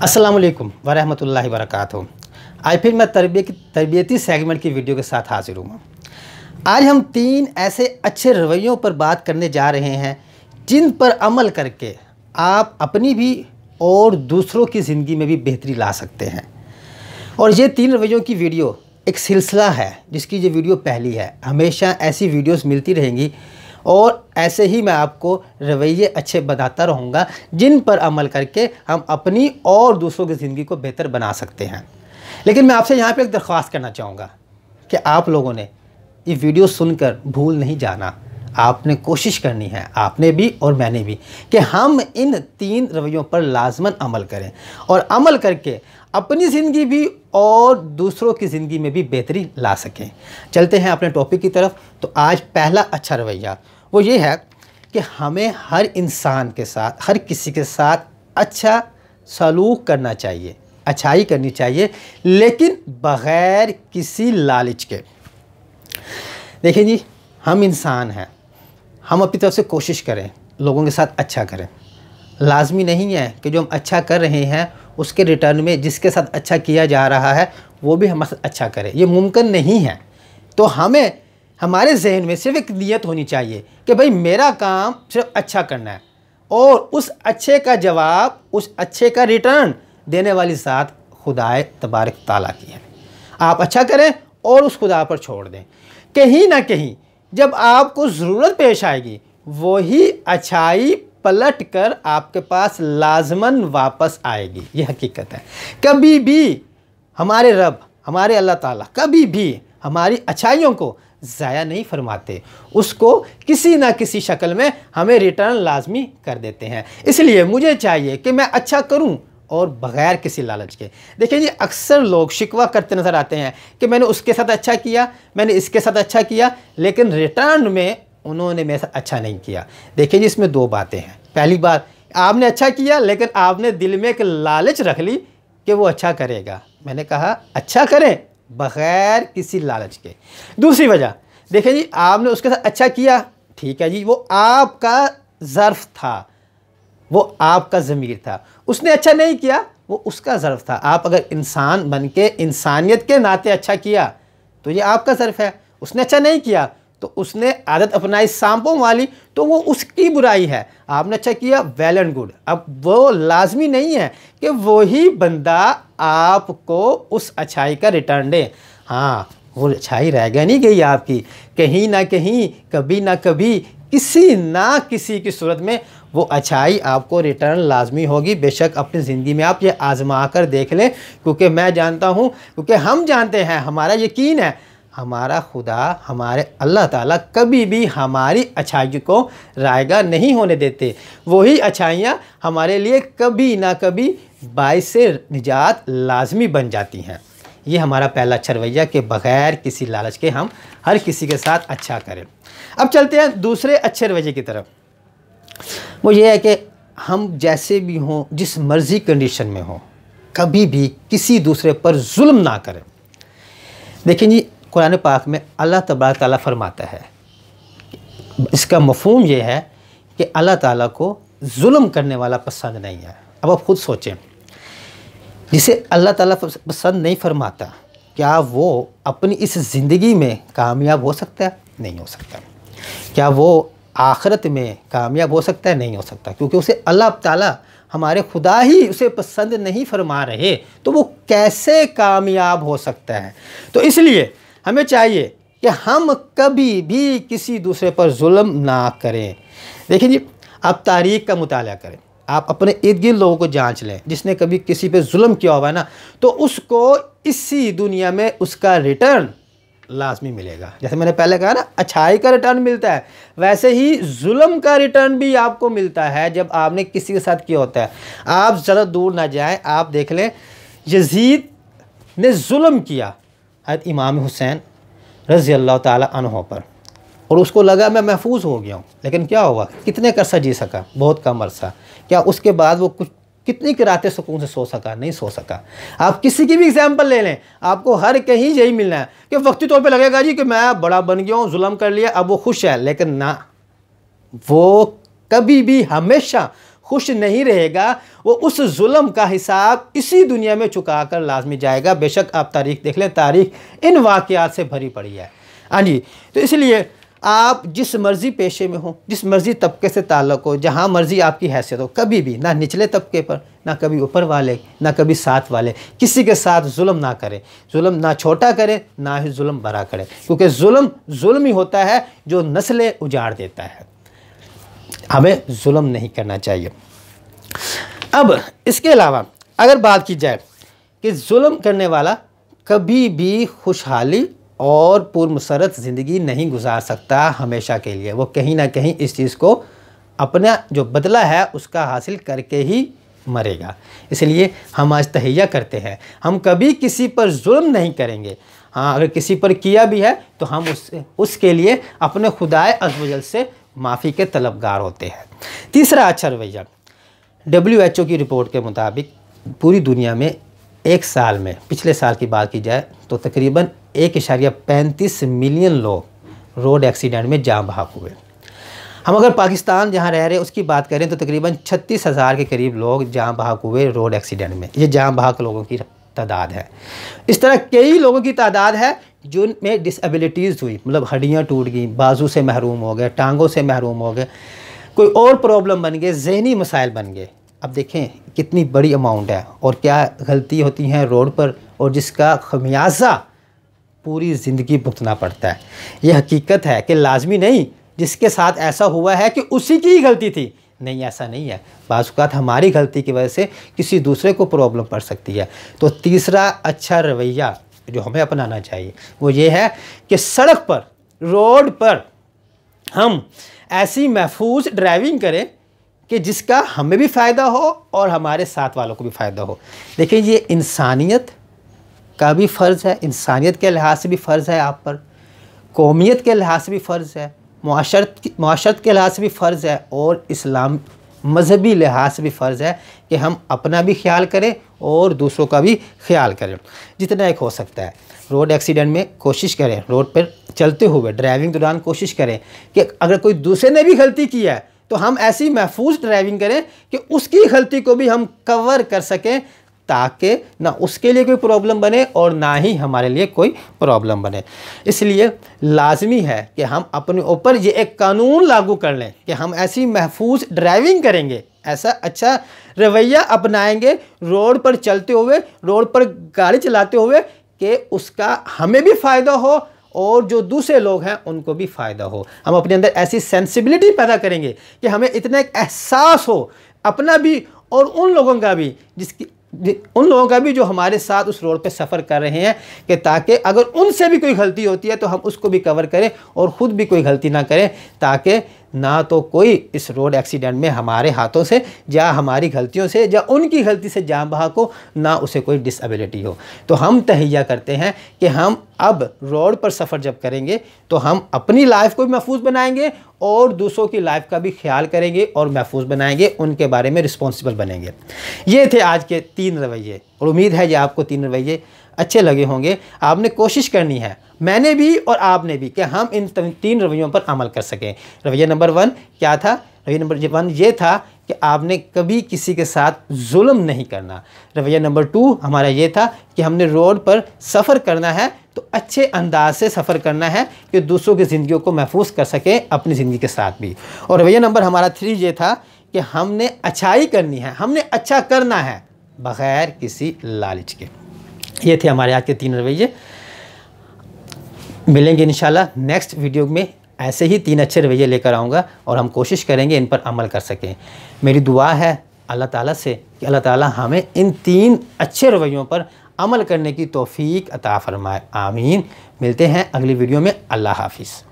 अस्सलाम वालेकुम वरहमतुल्लाहि वबरकातुहू। आज फिर मैं तरबियती सेगमेंट की वीडियो के साथ हाजिर हूँ। आज हम 3 ऐसे अच्छे रवैयों पर बात करने जा रहे हैं जिन पर अमल करके आप अपनी भी और दूसरों की ज़िंदगी में भी बेहतरी ला सकते हैं। और ये 3 रवैयों की वीडियो एक सिलसिला है जिसकी ये वीडियो पहली है। हमेशा ऐसी वीडियोस मिलती रहेंगी और ऐसे ही मैं आपको रवैये अच्छे बताता रहूँगा जिन पर अमल करके हम अपनी और दूसरों की ज़िंदगी को बेहतर बना सकते हैं। लेकिन मैं आपसे यहाँ पे एक दरख्वास्त करना चाहूँगा कि आप लोगों ने ये वीडियो सुनकर भूल नहीं जाना। आपने कोशिश करनी है, आपने भी और मैंने भी, कि हम इन 3 रवैयों पर लाजमन अमल करें और अमल करके अपनी ज़िंदगी भी और दूसरों की ज़िंदगी में भी बेहतरी ला सकें। चलते हैं अपने टॉपिक की तरफ। तो आज पहला अच्छा रवैया वो ये है कि हमें हर इंसान के साथ, हर किसी के साथ अच्छा सलूक करना चाहिए, अच्छाई करनी चाहिए, लेकिन बग़ैर किसी लालच के। देखिए जी, हम इंसान हैं, हम अपनी तरफ से कोशिश करें लोगों के साथ अच्छा करें। लाजमी नहीं है कि जो हम अच्छा कर रहे हैं उसके रिटर्न में जिसके साथ अच्छा किया जा रहा है वो भी हमारे साथ अच्छा करे, ये मुमकिन नहीं है। तो हमें हमारे जहन में सिर्फ एक नियत होनी चाहिए कि भाई मेरा काम सिर्फ अच्छा करना है और उस अच्छे का जवाब, उस अच्छे का रिटर्न देने वाली ज़ात खुदाए तबारक ताला की है। आप अच्छा करें और उस खुदा पर छोड़ दें। कहीं ना कहीं जब आपको ज़रूरत पेश आएगी वही अच्छाई पलट कर आपके पास लाजमन वापस आएगी। ये हकीकत है। कभी भी हमारे रब, हमारे अल्लाह ताला कभी भी हमारी अच्छाइयों को ज़ाया नहीं फरमाते, उसको किसी ना किसी शक्ल में हमें रिटर्न लाजमी कर देते हैं। इसलिए मुझे चाहिए कि मैं अच्छा करूं और बग़ैर किसी लालच के। देखिए जी, अक्सर लोग शिकवा करते नज़र आते हैं कि मैंने उसके साथ अच्छा किया, मैंने इसके साथ अच्छा किया, लेकिन रिटर्न में उन्होंने मेरे साथ अच्छा नहीं किया। देखिए जी, इसमें 2 बातें हैं। पहली बात, आपने अच्छा किया लेकिन आपने दिल में एक लालच रख ली कि वो अच्छा करेगा। मैंने कहा अच्छा करें बग़ैर किसी लालच के। दूसरी वजह, देखिए जी, आपने उसके साथ अच्छा किया, ठीक है जी, वो आपका ज़र्फ़ था, वो आपका ज़मीर था। उसने अच्छा नहीं किया, वो उसका ज़र्फ़ था। आप अगर इंसान बन के इंसानियत के नाते अच्छा किया तो ये आपका ज़र्फ़ है। उसने अच्छा नहीं किया तो उसने आदत अपनाई सांपों वाली, तो वो उसकी बुराई है। आपने अच्छा किया, वेल एंड गुड। अब वो लाजमी नहीं है कि वही बंदा आपको उस अच्छाई का रिटर्न दे। हाँ, वो अच्छाई रह गई नहीं गई आपकी, कहीं ना कहीं, कभी ना कभी, किसी ना किसी की सूरत में वो अच्छाई आपको रिटर्न लाजमी होगी। बेशक अपनी ज़िंदगी में आप ये आज़मा कर देख लें, क्योंकि मैं जानता हूँ, क्योंकि हम जानते हैं, हमारा यकीन है, हमारा खुदा, हमारे अल्लाह ताला कभी भी हमारी अच्छाई को रायगा नहीं होने देते। वही अच्छाइयाँ हमारे लिए कभी ना कभी बाइस निजात लाजमी बन जाती हैं। ये हमारा पहला अच्छा रवैया कि बग़ैर किसी लालच के हम हर किसी के साथ अच्छा करें। अब चलते हैं दूसरे अच्छे रवैये की तरफ। वो ये है कि हम जैसे भी हों, जिस मर्ज़ी कंडीशन में हों, कभी भी किसी दूसरे पर जुल्म ना करें। देखिए जी, कुरान पाक में अल्लाह तबारक ताला फरमाता है, इसका मफ़हूम ये है कि अल्लाह ताला को जुल्म करने वाला पसंद नहीं है। अब आप ख़ुद सोचें, जिसे अल्लाह ताला पसंद नहीं फरमाता, क्या वो अपनी इस ज़िंदगी में कामयाब हो सकता है? नहीं हो सकता। क्या वो आखिरत में कामयाब हो सकता है? नहीं हो सकता, क्योंकि उसे अल्लाह ताला, हमारे खुदा ही उसे पसंद नहीं फरमा रहे, तो वो कैसे कामयाब हो सकता है? तो इसलिए हमें चाहिए कि हम कभी भी किसी दूसरे पर जुल्म ना करें। देखिए जी, आप तारीख़ का मुताला करें, आप अपने इर्द गिर्द लोगों को जांच लें, जिसने कभी किसी पे जुल्म किया हुआ है ना, तो उसको इसी दुनिया में उसका रिटर्न लाजमी मिलेगा। जैसे मैंने पहले कहा ना, अच्छाई का रिटर्न मिलता है, वैसे ही जुल्म का रिटर्न भी आपको मिलता है जब आपने किसी के साथ किया होता है। आप ज़रा दूर ना जाएं, आप देख लें, यजीद ने जुल्म किया हज़रत इमाम हुसैन रज़ी अल्लाह ताला अन्हो पर, और उसको लगा मैं महफूज हो गया हूँ। लेकिन क्या हुआ, कितने अरसा जी सका? बहुत कम अरसा। क्या उसके बाद वो कुछ कितनी रातें सुकून से सो सका? नहीं सो सका। आप किसी की भी एग्जाम्पल ले लें, आपको हर कहीं यही मिलना है कि वक्ती तौर पे लगेगा जी कि मैं बड़ा बन गया हूँ, जुल्म कर लिया, अब वो खुश है। लेकिन ना, वो कभी भी हमेशा खुश नहीं रहेगा वो उस जुल्म का हिसाब इसी दुनिया में चुका कर लाजमी जाएगा। बेशक आप तारीख देख लें, तारीख इन वाक़यात से भरी पड़ी है। हाँ जी, तो इसलिए आप जिस मर्ज़ी पेशे में हो, जिस मर्ज़ी तबके से ताल्लुक़ हो, जहाँ मर्ज़ी आपकी हैसियत हो, कभी भी ना निचले तबके पर, ना कभी ऊपर वाले, ना कभी साथ वाले, किसी के साथ जुल्म ना करें। जुल्म ना छोटा करें, ना ही जुल्म बड़ा करें, क्योंकि जुल्म ही होता है जो नस्लें उजाड़ देता है। हमें जुल्म नहीं करना चाहिए। अब इसके अलावा अगर बात की जाए कि जुल्म करने वाला कभी भी खुशहाली और पुरमसरत ज़िंदगी नहीं गुजार सकता हमेशा के लिए। वो कहीं ना कहीं इस चीज़ को अपना जो बदला है उसका हासिल करके ही मरेगा। इसलिए हम आज तहैया करते हैं, हम कभी किसी पर जुल्म नहीं करेंगे। हाँ, अगर किसी पर किया भी है तो हम उसके लिए अपने खुदाए अज़्ज़ व जल से माफ़ी के तलबगार होते हैं। तीसरा अच्छा रवैया, WHO की रिपोर्ट के मुताबिक पूरी दुनिया में एक साल में, पिछले साल की बात की जाए तो तकरीबन 1.35 मिलियन लोग रोड एक्सीडेंट में जान बहक हुए। हम अगर पाकिस्तान जहां रह रहे हैं उसकी बात करें तो तकरीबन 36,000 के करीब लोग जान बहक हुए रोड एक्सीडेंट में। ये जान बहक लोगों की तादाद है। इस तरह कई लोगों की तादाद है जिनमें डिसेबिलिटीज़ हुई, मतलब हड्डियाँ टूट गई, बाजू से महरूम हो गए, टांगों से महरूम हो गए, कोई और प्रॉब्लम बन गए, जहनी मसाइल बन गए। अब देखें कितनी बड़ी अमाउंट है और क्या गलती होती हैं रोड पर, और जिसका खमियाजा पूरी ज़िंदगी भुगतना पड़ता है। यह हकीकत है कि लाजमी नहीं जिसके साथ ऐसा हुआ है कि उसी की ही गलती थी। नहीं, ऐसा नहीं है। बाज़ औक़ात हमारी गलती की वजह से किसी दूसरे को प्रॉब्लम पड़ सकती है। तो तीसरा अच्छा रवैया जो हमें अपनाना चाहिए वो ये है कि सड़क पर, रोड पर हम ऐसी महफूज ड्राइविंग करें कि जिसका हमें भी फ़ायदा हो और हमारे साथ वालों को भी फ़ायदा हो। देखिए, ये इंसानियत का भी फ़र्ज़ है, इंसानियत के लिहाज से भी फ़र्ज़ है आप पर, कौमियत के लिहाज से भी फ़र्ज़ है, मुआशरत के लिहाज से भी फ़र्ज़ है, और इस्लाम मजहबी लिहाज से भी फ़र्ज़ है कि हम अपना भी ख्याल करें और दूसरों का भी ख्याल करें जितना एक हो सकता है। रोड एक्सीडेंट में कोशिश करें, रोड पर चलते हुए ड्राइविंग दौरान कोशिश करें कि अगर कोई दूसरे ने भी गलती की है तो हम ऐसी महफूज ड्राइविंग करें कि उसकी गलती को भी हम कवर कर सकें, ताकि ना उसके लिए कोई प्रॉब्लम बने और ना ही हमारे लिए कोई प्रॉब्लम बने। इसलिए लाजमी है कि हम अपने ऊपर ये एक कानून लागू कर लें कि हम ऐसी महफूज ड्राइविंग करेंगे, ऐसा अच्छा रवैया अपनाएंगे रोड पर चलते हुए, रोड पर गाड़ी चलाते हुए, कि उसका हमें भी फ़ायदा हो और जो दूसरे लोग हैं उनको भी फ़ायदा हो। हम अपने अंदर ऐसी सेंसिबिलिटी पैदा करेंगे कि हमें इतना एक एहसास हो अपना भी और उन लोगों का भी जो हमारे साथ उस रोड पे सफ़र कर रहे हैं, कि ताकि अगर उनसे भी कोई गलती होती है तो हम उसको भी कवर करें और ख़ुद भी कोई गलती ना करें, ताकि ना तो कोई इस रोड एक्सीडेंट में हमारे हाथों से या हमारी गलतियों से या उनकी गलती से जान बहक हो, ना उसे कोई डिसेबिलिटी हो। तो हम तहैया करते हैं कि हम अब रोड पर सफ़र जब करेंगे तो हम अपनी लाइफ को भी महफूज बनाएंगे और दूसरों की लाइफ का भी ख्याल करेंगे और महफूज बनाएंगे, उनके बारे में रिस्पॉन्सिबल बनेंगे। ये थे आज के 3 रवैये, और उम्मीद है कि आपको 3 रवैये अच्छे लगे होंगे। आपने कोशिश करनी है, मैंने भी और आपने भी, कि हम इन 3 रवैयों पर अमल कर सकें। रवैया नंबर 1 क्या था? रवैया नंबर 1 ये था कि आपने कभी किसी के साथ जुल्म नहीं करना। रवैया नंबर 2 हमारा ये था कि हमने रोड पर सफ़र करना है तो अच्छे अंदाज से सफ़र करना है कि दूसरों की ज़िंदगियों को महफूज कर सकें, अपनी ज़िंदगी के साथ भी। और रवैया नंबर हमारा 3 ये था कि हमने अच्छाई करनी है, हमने अच्छा करना है बग़ैर किसी लालच के। ये थे हमारे आज के 3 रवैये। मिलेंगे इंशाल्लाह नेक्स्ट वीडियो में, ऐसे ही 3 अच्छे रवैये लेकर आऊँगा और हम कोशिश करेंगे इन पर अमल कर सकें। मेरी दुआ है अल्लाह ताला से कि अल्लाह ताला हमें इन 3 अच्छे रवैयों पर अमल करने की तौफीक अता फ़रमाए। आमीन। मिलते हैं अगली वीडियो में। अल्लाह हाफ़िज़।